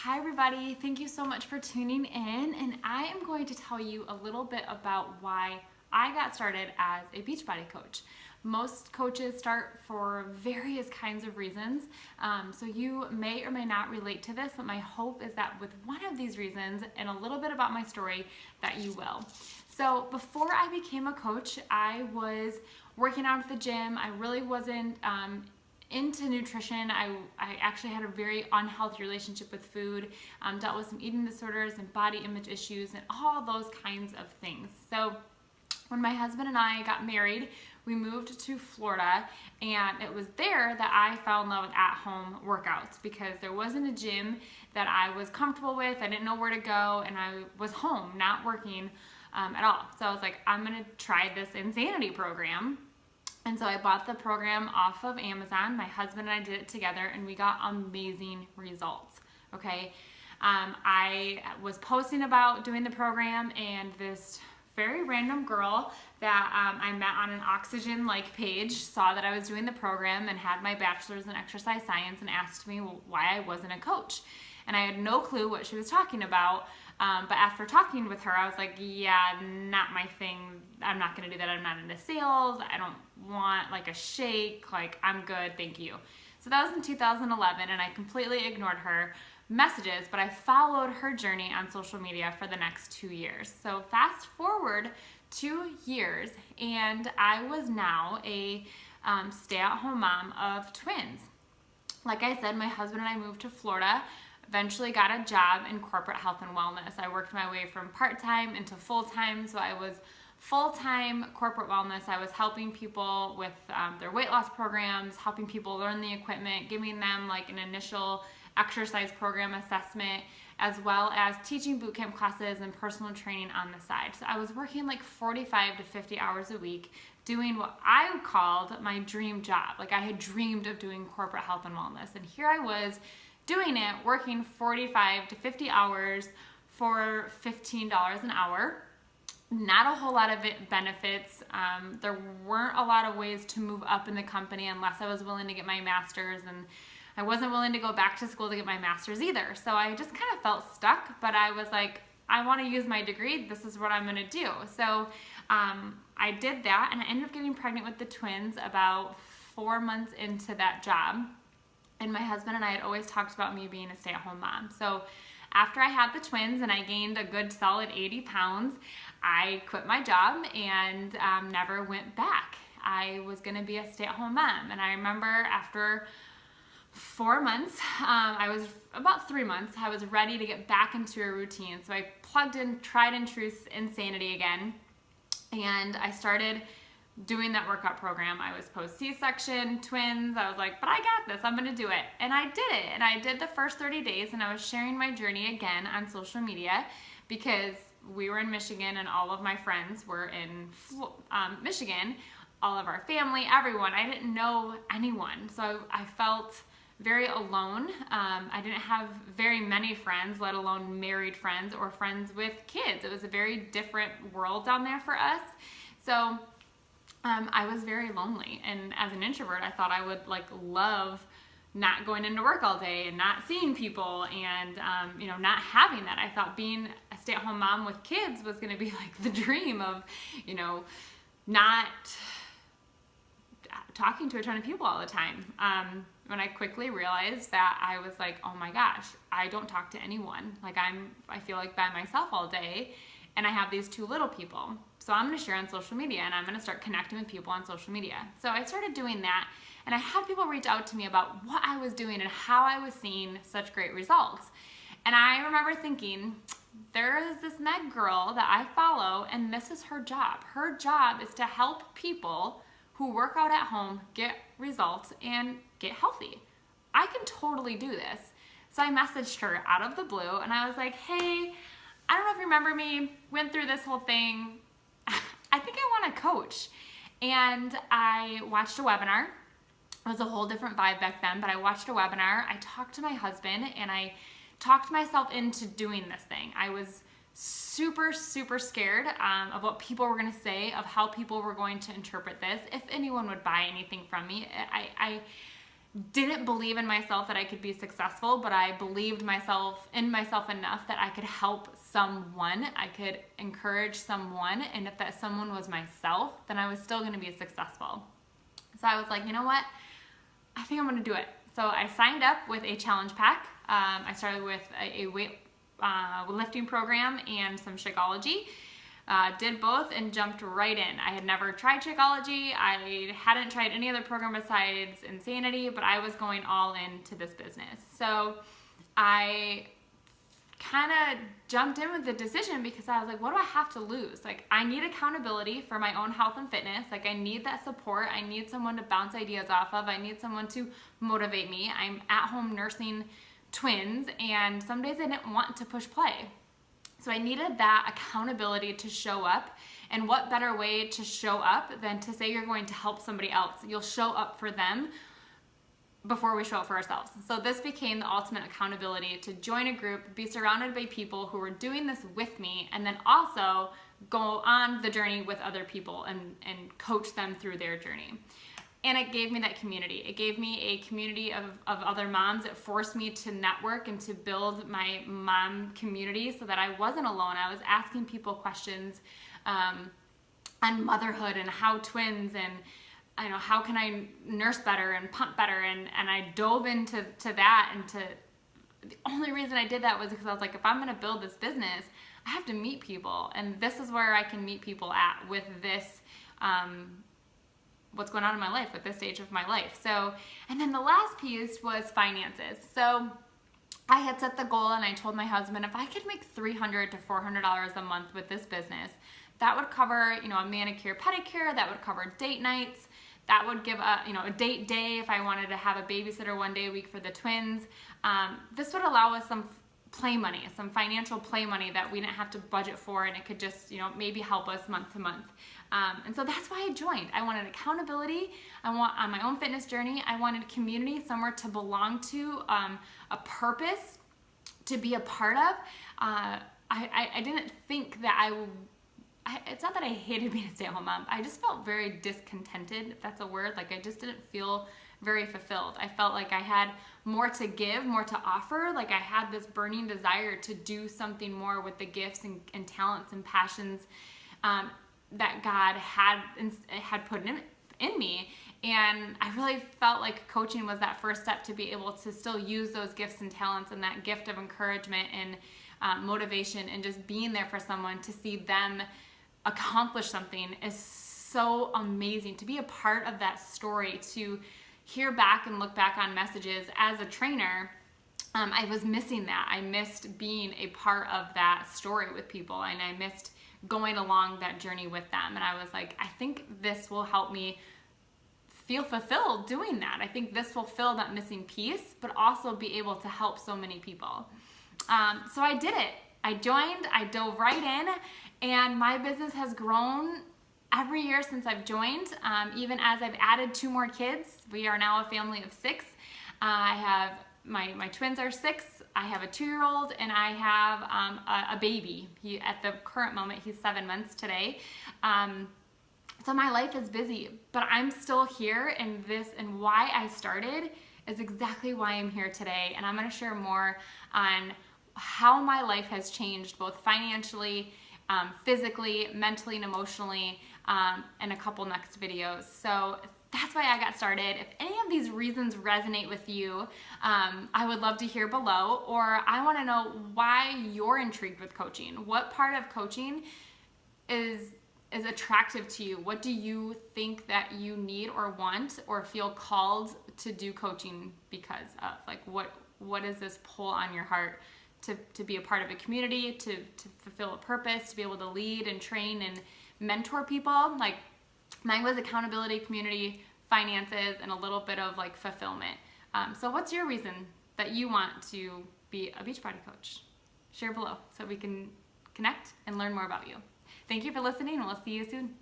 Hi everybody, thank you so much for tuning in, and I am going to tell you a little bit about why I got started as a Beachbody coach. Most coaches start for various kinds of reasons, so you may or may not relate to this, but my hope is that with one of these reasons and a little bit about my story that you will. So before I became a coach, I was working out at the gym. I really wasn't into nutrition. I actually had a very unhealthy relationship with food, dealt with some eating disorders and body image issues and all those kinds of things. So when my husband and I got married, we moved to Florida, and it was there that I fell in love with at-home workouts because there wasn't a gym that I was comfortable with. I didn't know where to go, and I was home, not working at all. So I was like, I'm gonna try this Insanity program. And so I bought the program off of Amazon. My husband and I did it together, and we got amazing results, okay? I was posting about doing the program, and this very random girl that I met on an Oxygen-like page saw that I was doing the program and had my bachelor's in exercise science and asked me why I wasn't a coach. And I had no clue what she was talking about. But after talking with her, I was like, yeah, not my thing. I'm not going to do that. I'm not into sales. I don't want like a shake. Like, I'm good. Thank you. So that was in 2011, and I completely ignored her messages, but I followed her journey on social media for the next 2 years. So fast forward 2 years, and I was now a stay-at-home mom of twins. Like I said, my husband and I moved to Florida, eventually got a job in corporate health and wellness. I worked my way from part-time into full-time, so I was full-time corporate wellness. I was helping people with their weight loss programs, helping people learn the equipment, giving them like an initial exercise program assessment, as well as teaching bootcamp classes and personal training on the side. So I was working like 45 to 50 hours a week doing what I called my dream job. Like, I had dreamed of doing corporate health and wellness, and here I was doing it, working 45 to 50 hours for $15 an hour. Not a whole lot of benefits. There weren't a lot of ways to move up in the company unless I was willing to get my master's, and I wasn't willing to go back to school to get my master's either. So I just kind of felt stuck, but I was like, I want to use my degree. This is what I'm going to do. So I did that, and I ended up getting pregnant with the twins about 4 months into that job. And my husband and I had always talked about me being a stay-at-home mom. So after I had the twins and I gained a good solid 80 pounds, I quit my job and never went back. I was going to be a stay-at-home mom. And I remember after 4 months, I was about 3 months, I was ready to get back into a routine. So I plugged in tried and true Insanity again, and I started doing that workout program. I was post C-section, twins. I was like, but I got this. I'm going to do it. And I did it. And I did the first 30 days, and I was sharing my journey again on social media because we were in Michigan and all of my friends were in Michigan, all of our family, everyone. I didn't know anyone. So I felt very alone. I didn't have very many friends, let alone married friends or friends with kids. It was a very different world down there for us. So I was very lonely, and as an introvert, I thought I would like love not going into work all day and not seeing people and not having that. I thought being a stay-at-home mom with kids was going to be like the dream of not talking to a ton of people all the time. When I quickly realized that I was like, oh my gosh, I don't talk to anyone. Like, I feel like by myself all day, and I have these two little people. So I'm going to share on social media, and I'm going to start connecting with people on social media. So I started doing that, and I had people reach out to me about what I was doing and how I was seeing such great results. And I remember thinking, there is this Meg girl that I follow, and this is her job. Her job is to help people who work out at home get results and get healthy. I can totally do this. So I messaged her out of the blue, and I was like, hey, I don't know if you remember me, went through this whole thing. I think I want to coach. And I watched a webinar. It was a whole different vibe back then, but I watched a webinar. I talked to my husband, and I talked myself into doing this thing. I was super, super scared of what people were going to say, of how people were going to interpret this, if anyone would buy anything from me. didn't believe in myself that I could be successful, but I believed in myself enough that I could help someone, I could encourage someone, and if that someone was myself, then I was still going to be successful. So I was like, you know what? I think I'm going to do it. So I signed up with a challenge pack. I started with a weight lifting program and some Shakeology. Did both and jumped right in. I had never tried Shakeology. I hadn't tried any other program besides Insanity, but I was going all into this business. So I kind of jumped in with the decision because I was like, what do I have to lose? Like, I need accountability for my own health and fitness. Like, I need that support. I need someone to bounce ideas off of. I need someone to motivate me. I'm at home nursing twins, and some days I didn't want to push play. So I needed that accountability to show up. And what better way to show up than to say you're going to help somebody else? You'll show up for them before we show up for ourselves. So this became the ultimate accountability, to join a group, be surrounded by people who were doing this with me, and then also go on the journey with other people and coach them through their journey. And it gave me that community. It gave me a community of other moms. It forced me to network and to build my mom community so that I wasn't alone. I was asking people questions on motherhood and how twins and how can I nurse better and pump better, and I dove into that. And the only reason I did that was because I was like, if I'm going to build this business, I have to meet people, and this is where I can meet people at with this what's going on in my life, with this stage of my life. So, and then the last piece was finances. So I had set the goal, and I told my husband, if I could make $300 to $400 a month with this business, that would cover, a manicure, pedicure, that would cover date nights, that would give a date day if I wanted to have a babysitter one day a week for the twins. This would allow us some play money, some financial play money that we didn't have to budget for, and it could just, maybe help us month to month. And so that's why I joined. I wanted accountability. On my own fitness journey, I wanted community, somewhere to belong to, a purpose to be a part of. I didn't think that it's not that I hated being a stay-at-home mom. I just felt very discontented, if that's a word. Like, I just didn't feel very fulfilled. I felt like I had more to give, more to offer. Like, I had this burning desire to do something more with the gifts and talents and passions that God had put in me. And I really felt like coaching was that first step to be able to still use those gifts and talents and that gift of encouragement and motivation, and just being there for someone to see them accomplish something is so amazing. To be a part of that story, to hear back and look back on messages as a trainer, I was missing that. I missed being a part of that story with people, and I missed going along that journey with them. And I was like, I think this will help me feel fulfilled doing that. I think this will fill that missing piece, but also be able to help so many people. So I did it. I joined, I dove right in, and my business has grown every year since I've joined. Even as I've added 2 more kids, we are now a family of 6. I have my twins are 6. I have a 2-year-old, and I have a baby. At the current moment, he's 7 months today. So my life is busy, but I'm still here, and why I started is exactly why I'm here today. And I'm going to share more on how my life has changed, both financially, physically, mentally, and emotionally, in a couple next videos. So that's why I got started. If any of these reasons resonate with you, I would love to hear below, or I want to know why you're intrigued with coaching. What part of coaching is attractive to you? What do you think that you need or want or feel called to do coaching because of? Like, what is this pull on your heart to be a part of a community, to fulfill a purpose, to be able to lead and train and mentor people? Like, mine was accountability, community, finances, and a little bit of like fulfillment. So what's your reason that you want to be a Beachbody coach? Share below so we can connect and learn more about you. Thank you for listening, and we'll see you soon.